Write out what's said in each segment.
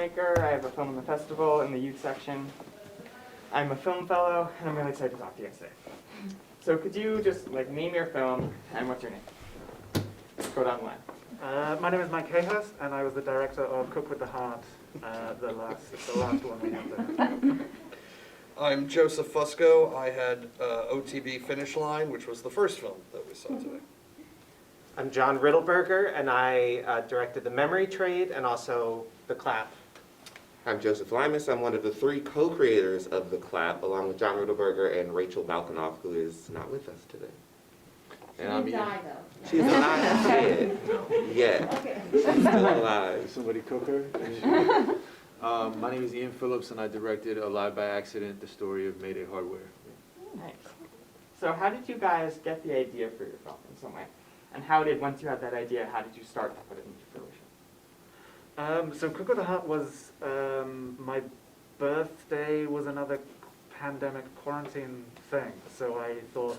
filmmaker. I have a film in the festival in the youth section. I'm a film fellow, and I'm really excited to talk to you guys today. So could you just name your film and what's your name? Go down the line. My name is Mike HAYHURST, and I was the director of Cook with the Heart, the last one we had there. I'm Joseph FUSCO. I had OTB Finish Line, which was the first film that we saw today. I'm John RIDDLEBERGER, and I directed The Memory Trade and also The Clap. I'm Joseph LYMOUS. I'm one of the 3 co-creators of The Clap, along with John RIDDLEBERGER and Rachel Balkanoff, who is not with us today. She didn't die, though. She's not dead yet. Okay. She's still alive. Somebody cook her? My name is Ian Phillips, and I directed Alive by Accident, the story of Mayday Hardware. Nice. So how did you guys get the idea for your film in some way? And once you had that idea, how did you start to put it into fruition? So Cook with the Heart was, my birthday was another pandemic quarantine thing. So I thought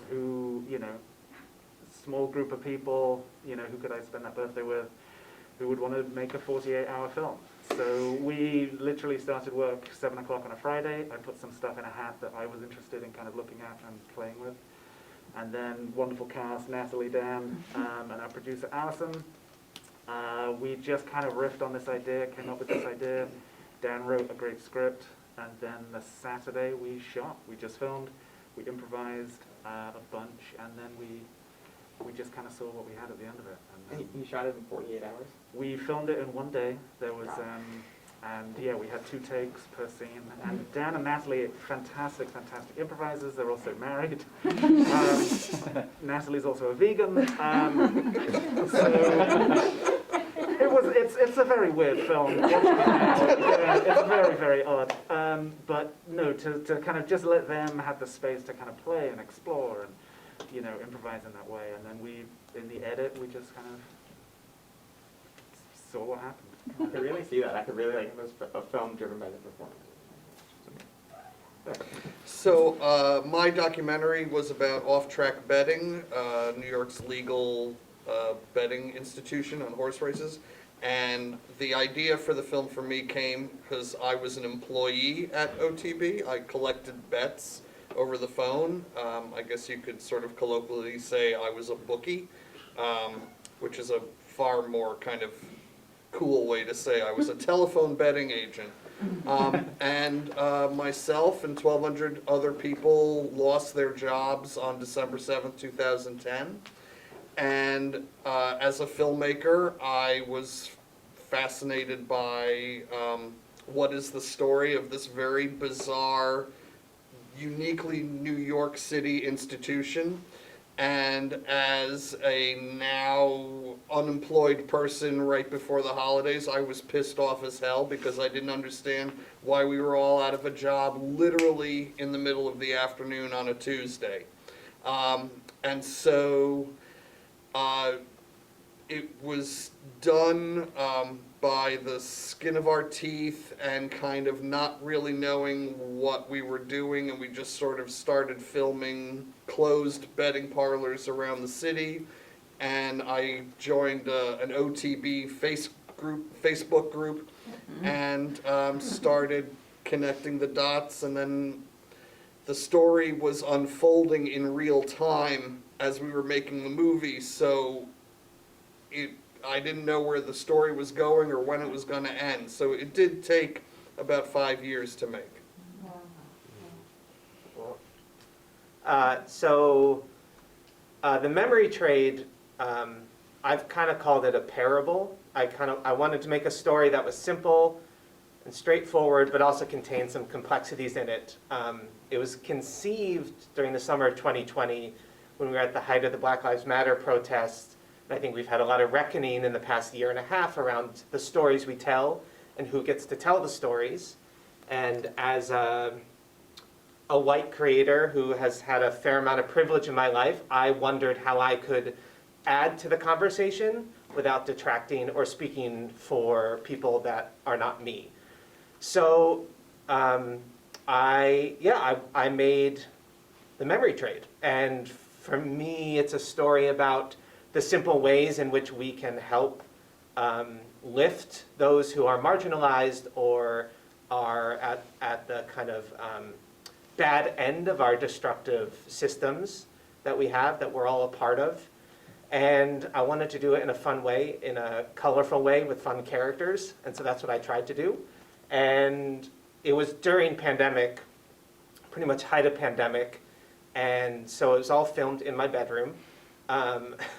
small group of people, who could I spend that birthday with, who would want to make a 48-hour film. So we literally started work 7 o'clock on a Friday. I put some stuff in a hat that I was interested in kind of looking at and playing with. And then wonderful cast, Natalie, Dan, and our producer, Allison. We just kind of riffed on this idea, came up with this idea. Dan wrote a great script, and then the Saturday we shot. We just filmed, we improvised a bunch, and then we just kind of saw what we had at the end of it. And you shot it in 48 hours? We filmed it in one day. There was, and yeah, we had 2 takes per scene. And Dan and Natalie, fantastic improvisers. They're also married. Natalie's also a vegan. So it's a very weird film. It's very, very odd. But no, to kind of just let them have the space to kind of play and explore and improvise in that way. And then in the edit, we just kind of saw what happened. I could really see that. I could really it was a film driven by the performance. So my documentary was about off-track betting, New York's legal betting institution on horse races. And the idea for the film for me came because I was an employee at OTB. I collected bets over the phone. I guess you could sort of colloquially say I was a bookie, which is a far more kind of cool way to say I was a telephone betting agent. And myself and 1,200 other people lost their jobs on December 7th, 2010. And as a filmmaker, I was fascinated by what is the story of this very bizarre, uniquely New York City institution. And as a now unemployed person right before the holidays, I was pissed off as hell because I didn't understand why we were all out of a job literally in the middle of the afternoon on a Tuesday. And so it was done by the skin of our teeth and kind of not really knowing what we were doing, and we just sort of started filming closed betting parlors around the city. And I joined an OTB Facebook group and started connecting the dots, and then the story was unfolding in real time as we were making the movie, so I didn't know where the story was going or when it was going to end. So it did take about 5 years to make. The Memory Trade, I've kind of called it a parable. I wanted to make a story that was simple and straightforward, but also contained some complexities in it. It was conceived during the summer of 2020 when we were at the height of the Black Lives Matter protests. I think we've had a lot of reckoning in the past year and a half around the stories we tell and who gets to tell the stories. And as a white creator who has had a fair amount of privilege in my life, I wondered how I could add to the conversation without detracting or speaking for people that are not me. So I made The Memory Trade. And for me, it's a story about the simple ways in which we can help lift those who are marginalized or are at the kind of bad end of our destructive systems that we have, that we're all a part of. And I wanted to do it in a fun way, in a colorful way with fun characters. And so that's what I tried to do. And it was during pandemic, pretty much height of pandemic. And so it was all filmed in my bedroom,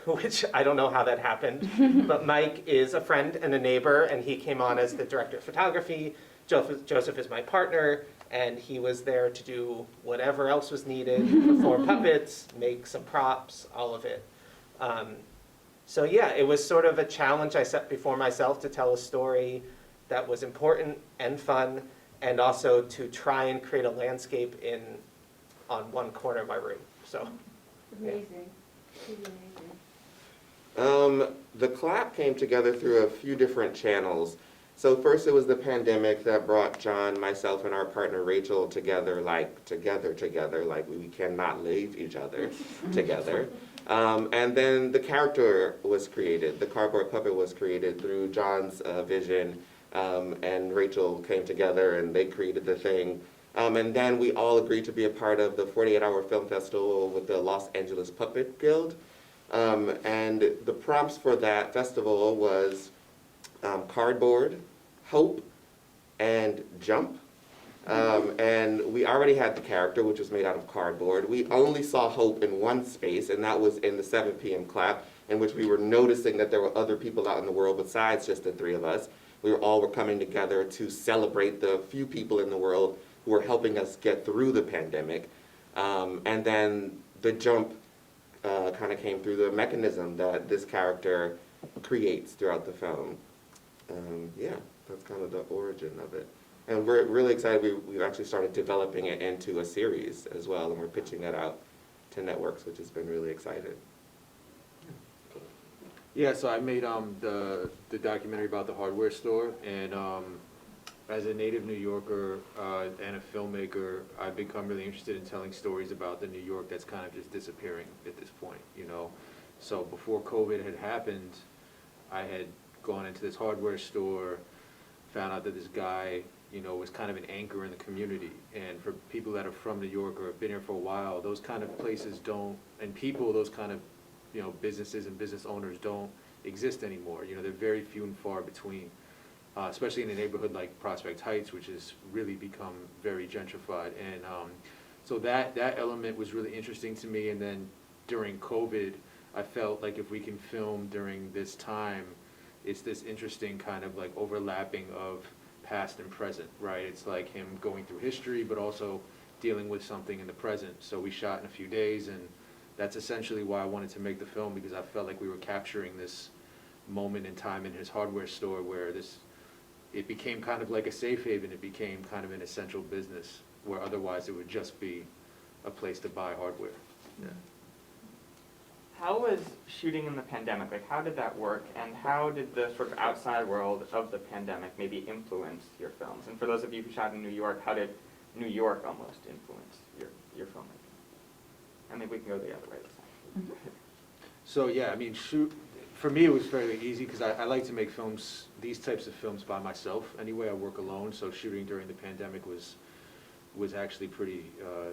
which I don't know how that happened. But Mike is a friend and a neighbor, and he came on as the director of photography. Joseph is my partner, and he was there to do whatever else was needed, perform puppets, make some props, all of it. So yeah, it was sort of a challenge I set before myself to tell a story that was important and fun, and also to try and create a landscape on one corner of my room. So Amazing. Pretty amazing. The clap came together through a few different channels. So first it was the pandemic that brought John, myself, and our partner Rachel together, like we cannot leave each other together. And then the character was created. The cardboard puppet was created through John's vision, and Rachel came together and they created the thing. And then we all agreed to be a part of the 48-hour film festival with the Los Angeles Puppet Guild. And the prompts for that festival was cardboard, hope, and jump. And we already had the character, which was made out of cardboard. We only saw hope in one space, and that was in the 7 p.m. clap, in which we were noticing that there were other people out in the world besides just the three of us. We all were coming together to celebrate the few people in the world who were helping us get through the pandemic. And then the jump kind of came through the mechanism that this character creates throughout the film. Yeah, that's kind of the origin of it. And we're really excited. We've actually started developing it into a series as well, and we're pitching that out to networks, which has been really exciting. Yeah, so I made the documentary about the hardware store, and as a native New Yorker and a filmmaker, I've become really interested in telling stories about the New York that's kind of just disappearing at this point, you know. So before COVID had happened, I had gone into this hardware store, found out that this guy, you know, was kind of an anchor in the community. And for people that are from New York or have been here for a while, those kind of places don't, and people, those kind of, you know, businesses and business owners don't exist anymore. You know, they're very few and far between, especially in a neighborhood like Prospect Heights, which has really become very gentrified. And so that element was really interesting to me. And then during COVID, I felt like if we can film during this time, it's this interesting kind of like overlapping of past and present, right? It's like him going through history, but also dealing with something in the present. So we shot in a few days, and that's essentially why I wanted to make the film, because I felt like we were capturing this moment in time in his hardware store where it became kind of like a safe haven. It became kind of an essential business where otherwise it would just be a place to buy hardware. Yeah. How was shooting in the pandemic? Like, how did that work, and how did the sort of outside world of the pandemic maybe influence your films? And for those of you who shot in New York, how did New York almost influence your filmmaking? And maybe we can go the other way this time. Mm-hmm. So yeah, I mean, for me it was fairly easy because I like to make films, these types of films by myself. Anyway, I work alone, so shooting during the pandemic was actually pretty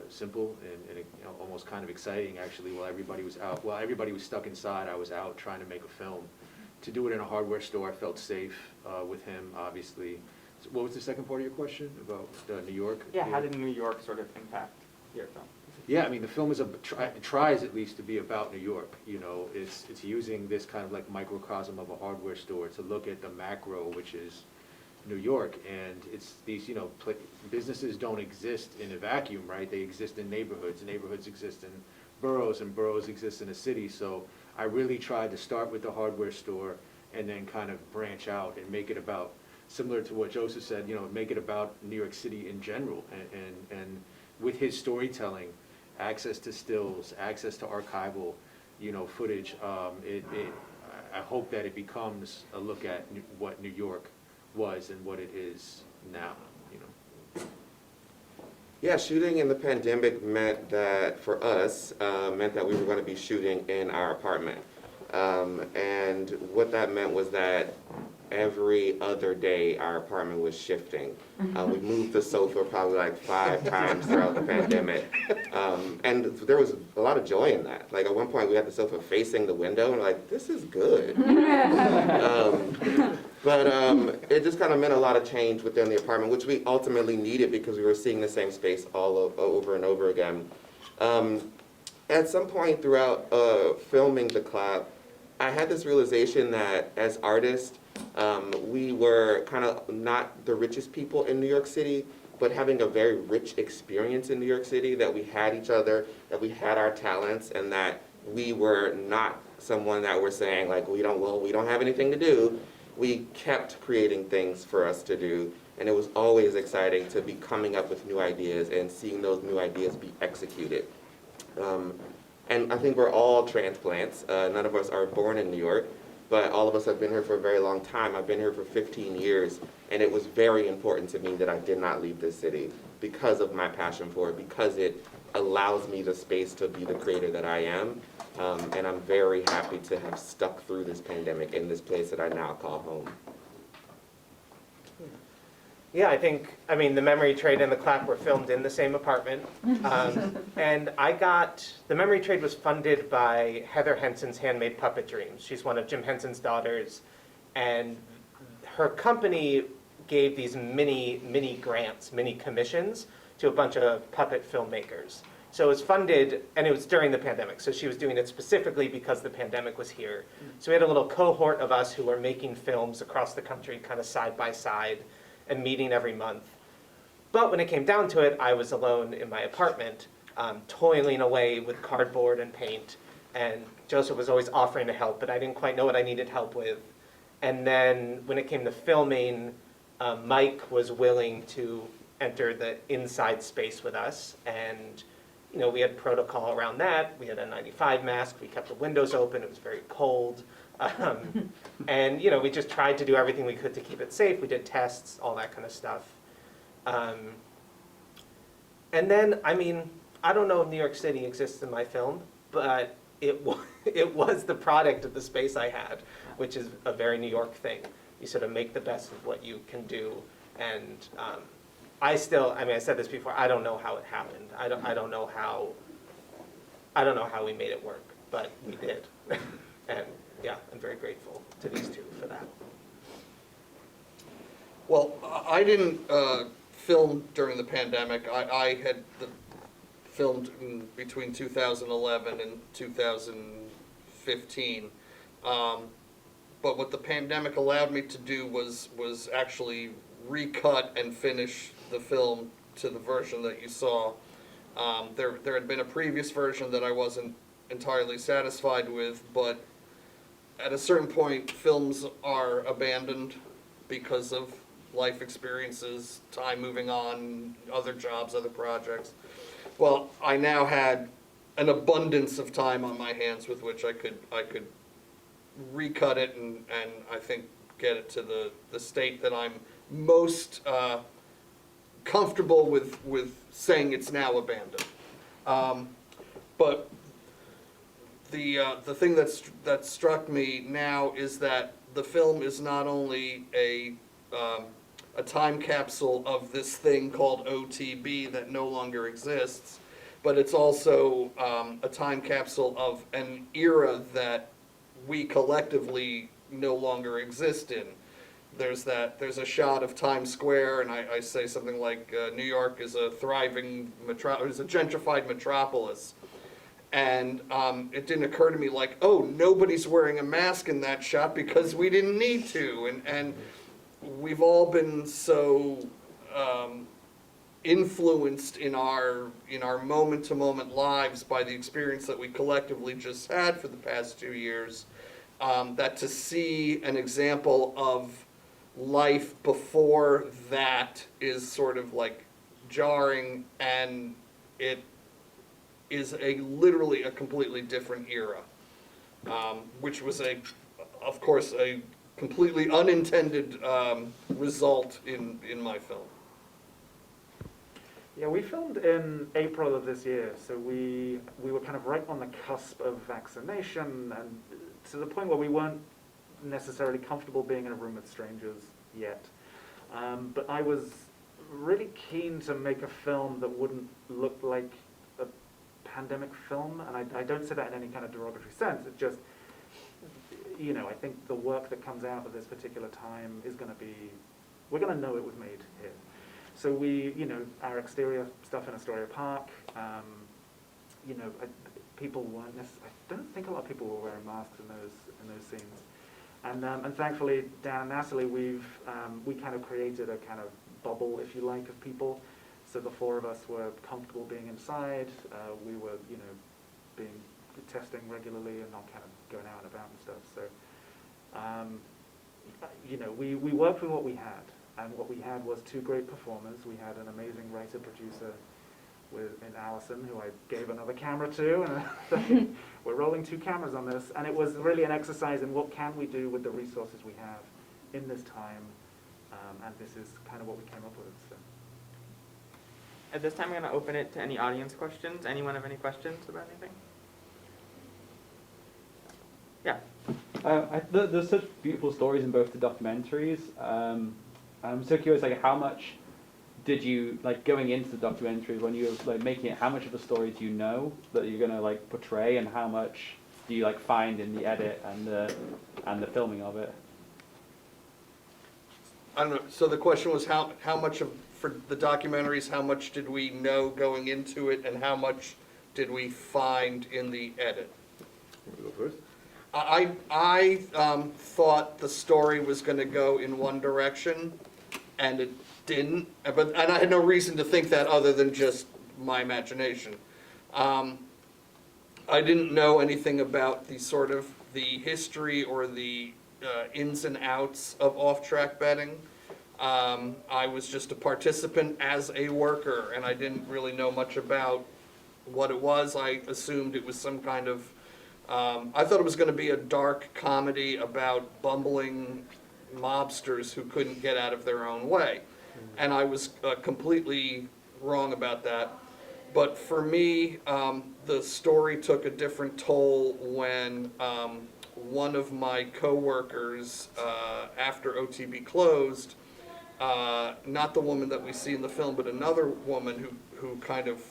simple and you know, almost kind of exciting actually. While everybody was out, while everybody was stuck inside, I was out trying to make a film. To do it in a hardware store, I felt safe with him, obviously. So what was the second part of your question about New York? Yeah, how did New York sort of impact your film? Yeah, I mean, the film is tries at least to be about New York. You know, it's using this kind of like microcosm of a hardware store to look at the macro, which is New York, and it's these, you know, businesses don't exist in a vacuum, right? They exist in neighborhoods. Neighborhoods exist in boroughs, and boroughs exist in a city. So I really tried to start with the hardware store and then kind of branch out and make it about, similar to what Joseph said, you know, make it about New York City in general, and with his storytelling, access to stills, access to archival, you know, footage. I hope that it becomes a look at what New York was and what it is now, you know. Yeah, shooting in the pandemic meant that, for us, meant that we were going to be shooting in our apartment. And what that meant was that every other day our apartment was shifting. We moved the sofa probably like 5 times throughout the pandemic. And there was a lot of joy in that. Like at one point we had the sofa facing the window and we're like, this is good. But it just kind of meant a lot of change within the apartment, which we ultimately needed because we were seeing the same space over and over again. At some point throughout filming the clap, I had this realization that as artists, we were kind of not the richest people in New York City, but having a very rich experience in New York City, that we had each other, that we had our talents, and that we were not someone that were saying like, we don't have anything to do. We kept creating things for us to do, and it was always exciting to be coming up with new ideas and seeing those new ideas be executed. And I think we're all transplants. None of us are born in New York, but all of us have been here for a very long time. I've been here for 15 years, and it was very important to me that I did not leave this city because of my passion for it, because it allows me the space to be the creator that I am. And I'm very happy to have stuck through this pandemic in this place that I now call home. Yeah, I mean, the Memory Trade and the clap were filmed in the same apartment. And the Memory Trade was funded by Heather Henson's Handmade Puppet Dreams. She's one of Jim Henson's daughters. And her company gave these mini grants, mini commissions to a bunch of puppet filmmakers. So it was funded, and it was during the pandemic. So she was doing it specifically because the pandemic was here. So we had a little cohort of us who were making films across the country, kind of side by side, and meeting every month. But when it came down to it, I was alone in my apartment, toiling away with cardboard and paint. And Joseph was always offering to help, but I didn't quite know what I needed help with. And then when it came to filming, Mike was willing to enter the inside space with us. And we had protocol around that. We had a 95 mask. We kept the windows open. It was very cold. And we just tried to do everything we could to keep it safe. We did tests, all that kind of stuff. And then, I mean, I don't know if New York City exists in my film, but it was the product of the space I had, which is a very New York thing. You sort of make the best of what you can do. And I said this before, I don't know how it happened. I don't know how we made it work, but we did. And yeah, I'm very grateful to these two for that. Well, I didn't film during the pandemic. I had filmed in between 2011 and 2015. But what the pandemic allowed me to do was actually recut and finish the film to the version that you saw. There had been a previous version that I wasn't entirely satisfied with, but at a certain point, films are abandoned because of life experiences, time moving on, other jobs, other projects. Well, I now had an abundance of time on my hands with which I could recut it and I think get it to the state that I'm most comfortable with saying it's now abandoned. But the thing that struck me now is that the film is not only a time capsule of this thing called OTB that no longer exists, but it's also a time capsule of an era that we collectively no longer exist in. There's a shot of Times Square, and I say something like New York is a thriving is a gentrified metropolis. And it didn't occur to me like, oh, nobody's wearing a mask in that shot because we didn't need to. And we've all been so influenced in our moment-to-moment lives by the experience that we collectively just had for the past 2 years, that to see an example of life before that is sort of like jarring, and it is literally a completely different era, which was of course a completely unintended result in my film. Yeah, we filmed in April of this year, so we were kind of right on the cusp of vaccination, and to the point where we weren't necessarily comfortable being in a room with strangers yet. But I was really keen to make a film that wouldn't look like a pandemic film, and I don't say that in any kind of derogatory sense. It's just, you know, I think the work that comes out of this particular time is going to be, we're going to know it was made here. So we, you know, our exterior stuff in Astoria Park, you know, people weren't necessarily, I don't think a lot of people were wearing masks in those scenes. And thankfully, down in Natalie, we kind of created a kind of bubble, if you like, of people. So the four of us were comfortable being inside. We were, you know, testing regularly and not kind of going out and about and stuff. So, you know, we worked with what we had. And what we had was two great performers. We had an amazing writer-producer in Allison, who I gave another camera to, and we're rolling 2 cameras on this. And it was really an exercise in what can we do with the resources we have in this time, and this is kind of what we came up with. So. At this time, I'm going to open it to any audience questions. Anyone have any questions about anything? Yeah. There's such beautiful stories in both the documentaries. I'm so curious, like, how much did you, like, going into the documentary, when you were, like, making it, how much of the story do you know that you're going to, like, portray, and how much do you, like, find in the edit and the filming of it? I don't know, so the question was how much of, for the documentaries, how much did we know going into it, and how much did we find in the edit? You go first. I thought the story was going to go in one direction, and it didn't. And I had no reason to think that other than just my imagination. I didn't know anything about the sort of the history or the ins and outs of off-track betting. I was just a participant as a worker, and I didn't really know much about what it was. I assumed it was some kind of I thought it was going to be a dark comedy about bumbling mobsters who couldn't get out of their own way. And I was completely wrong about that. But for me, the story took a different toll when one of my coworkers, after OTB closed, not the woman that we see in the film, but another woman who kind of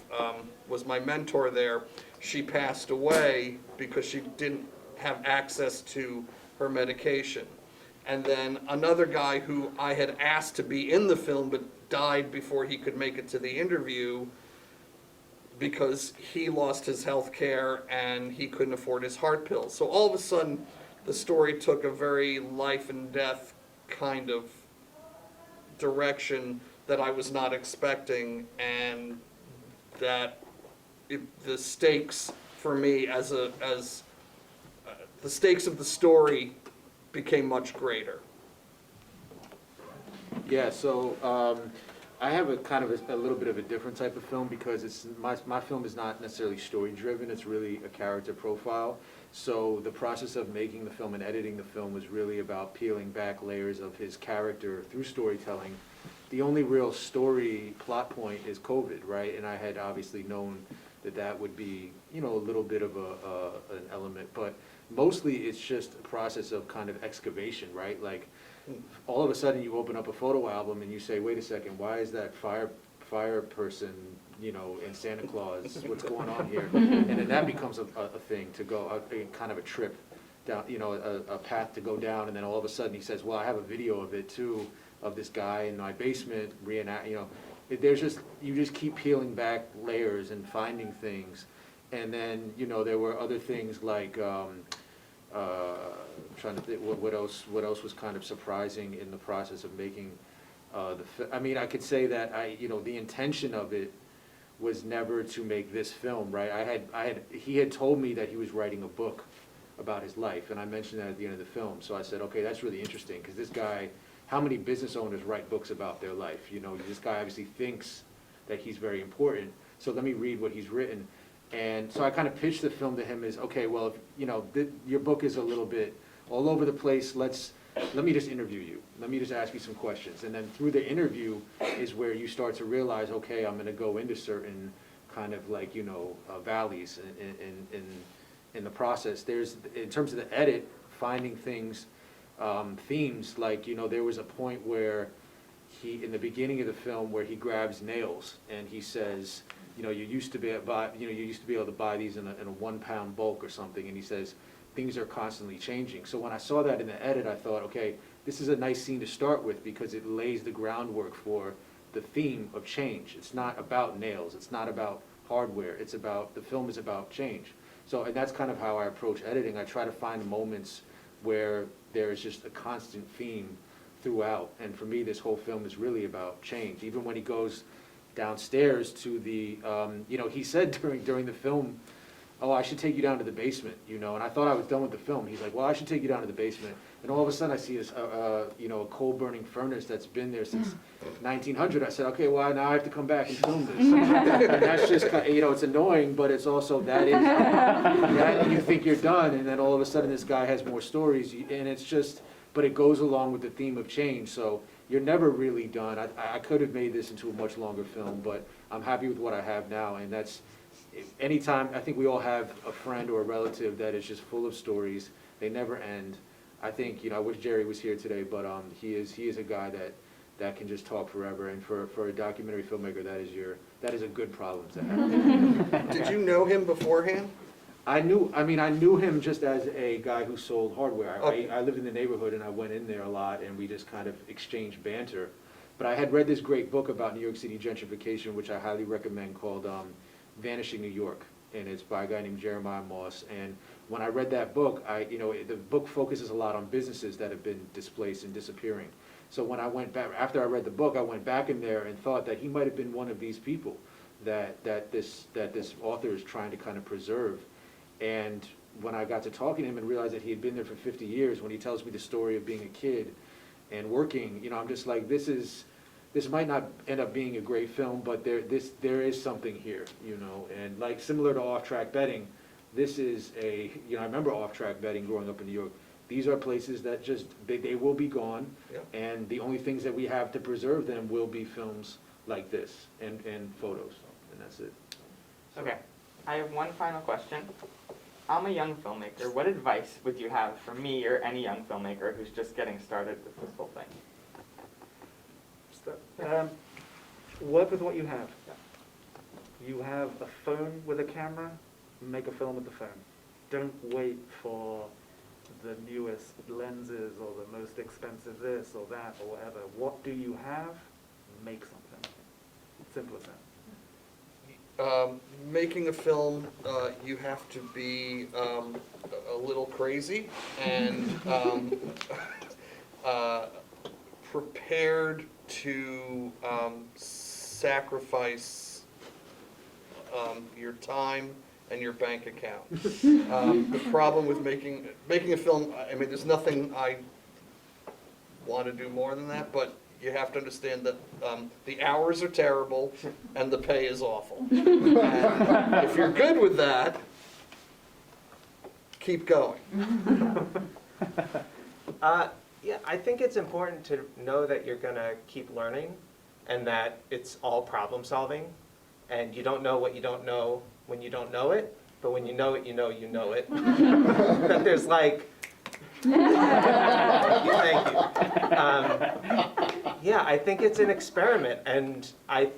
was my mentor there, she passed away because she didn't have access to her medication. And then another guy who I had asked to be in the film but died before he could make it to the interview because he lost his health care and he couldn't afford his heart pills. So all of a sudden, the story took a very life and death kind of direction that I was not expecting, and that the stakes for me the stakes of the story became much greater. Yeah, so I have a kind of a little bit of a different type of film because it's my film is not necessarily story driven. It's really a character profile. So the process of making the film and editing the film was really about peeling back layers of his character through storytelling. The only real story plot point is COVID, right? And I had obviously known that would be, you know, a little bit of an element, but mostly it's just a process of kind of excavation, right? Like, all of a sudden you open up a photo album and you say, wait a second, why is that fire person, you know, in Santa Claus? What's going on here? And then that becomes a thing to go, kind of a trip down, you know, a path to go down. And then all of a sudden he says, well, I have a video of it too, of this guy in my basement reenact, you know. There's just, you just keep peeling back layers and finding things. And then, you know, there were other things like, trying to think what else was kind of surprising in the process of making I mean, I could say that you know, the intention of it was never to make this film, right? He had told me that he was writing a book about his life, and I mentioned that at the end of the film. So I said, okay, that's really interesting, because this guy, how many business owners write books about their life? You know, this guy obviously thinks that he's very important, so let me read what he's written. And so I kind of pitched the film to him as, okay, well, if, you know, your book is a little bit all over the place, let me just interview you. Let me just ask you some questions. And then through the interview is where you start to realize, okay, I'm gonna go into certain kind of like, you know, valleys in the process. There's, in terms of the edit, finding things themes, like, there was a point where in the beginning of the film, where he grabs nails and he says, you used to be able to buy these in a 1 pound bulk or something, and he says, things are constantly changing. So when I saw that in the edit, I thought, okay, this is a nice scene to start with because it lays the groundwork for the theme of change. It's not about nails, it's not about hardware, the film is about change. So, and that's kind of how I approach editing. I try to find moments where there's just a constant theme throughout. And for me, this whole film is really about change. Even when he goes downstairs to the, he said during the film, oh, I should take you down to the basement, and I thought I was done with the film. He's like, well, I should take you down to the basement. And all of a sudden I see a coal-burning furnace that's been there since 1900. I said, okay, well, now I have to come back and film this. And that's just, it's annoying, but it's also, that you think you're done, and then all of a sudden this guy has more stories, and it's just, but it goes along with the theme of change, so you're never really done. I could have made this into a much longer film, but I'm happy with what I have now, and that's, anytime, I think we all have a friend or a relative that is just full of stories, they never end. I think, I wish Jerry was here today, but he is a guy that can just talk forever, and for a documentary filmmaker, that is a good problem to have. Did you know him beforehand? I knew him just as a guy who sold hardware. Okay. I lived in the neighborhood and I went in there a lot and we just kind of exchanged banter. But I had read this great book about New York City gentrification, which I highly recommend, called Vanishing New York, and it's by a guy named Jeremiah Moss. And when I read that book, the book focuses a lot on businesses that have been displaced and disappearing. So when I went back, after I read the book, I went back in there and thought that he might have been one of these people that this author is trying to kind of preserve. And when I got to talking to him and realized that he had been there for 50 years, when he tells me the story of being a kid and working, I'm just like, this might not end up being a great film, but there is something here, and like similar to off-track betting, this is I remember off-track betting growing up in New York. These are places that just, they will be gone, Yeah. and the only things that we have to preserve them will be films like this and photos, and that's it. Okay, I have one final question. I'm a young filmmaker. What advice would you have for me or any young filmmaker who's just getting started with this whole thing? Work with what you have. You have a phone with a camera, make a film with the phone. Don't wait for the newest lenses or the most expensive this or that or whatever. What do you have? Make something. Simple as that. Making a film, you have to be a little crazy and prepared to sacrifice your time and your bank account. The problem with making a film, there's nothing I want to do more than that, but you have to understand that the hours are terrible and the pay is awful. And if you're good with that, keep going. Yeah, I think it's important to know that you're going to keep learning and that it's all problem solving, and you don't know what you don't know when you don't know it, but when you know it, you know it. That there's like, thank you. Yeah, I think it's an experiment, and I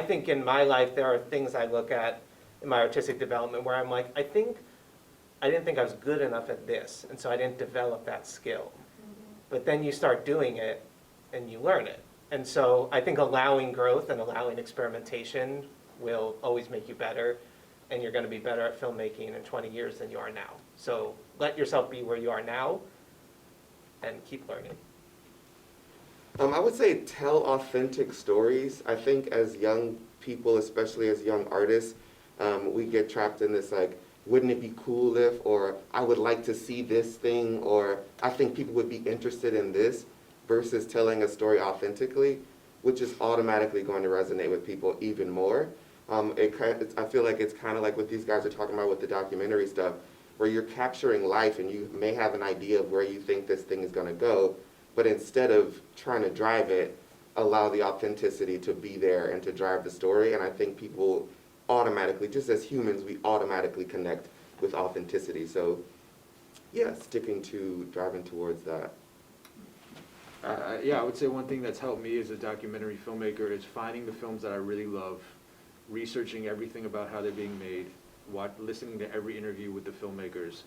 think in my life there are things I look at in my artistic development where I'm like, I didn't think I was good enough at this, and so I didn't develop that skill. But then you start doing it, and you learn it. And so I think allowing growth and allowing experimentation will always make you better, and you're going to be better at filmmaking in 20 years than you are now. So let yourself be where you are now, and keep learning. I would say tell authentic stories. I think as young people, especially as young artists, we get trapped in this like, wouldn't it be cool if, or I would like to see this thing, or I think people would be interested in this, versus telling a story authentically, which is automatically going to resonate with people even more. I feel like it's kind of like what these guys are talking about with the documentary stuff, where you're capturing life and you may have an idea of where you think this thing is going to go, but instead of trying to drive it, allow the authenticity to be there and to drive the story. And I think people automatically, just as humans, we automatically connect with authenticity. So yeah, sticking to driving towards that. Yeah, I would say one thing that's helped me as a documentary filmmaker is finding the films that I really love, researching everything about how they're being made, listening to every interview with the filmmakers,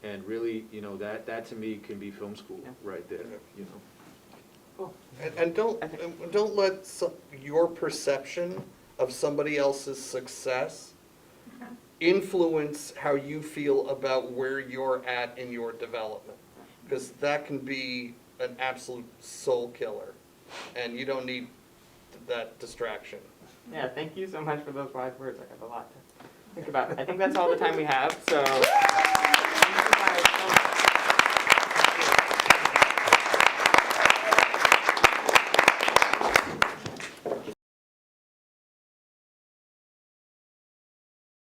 and really, you know, that to me can be film school Yeah. right there, you know. Cool. And don't let your perception of somebody else's success influence how you feel about where you're at in your development, because that can be an absolute soul killer, and you don't need that distraction. Yeah, thank you so much for those wise words. I got a lot to think about. I think that's all the time we have, so.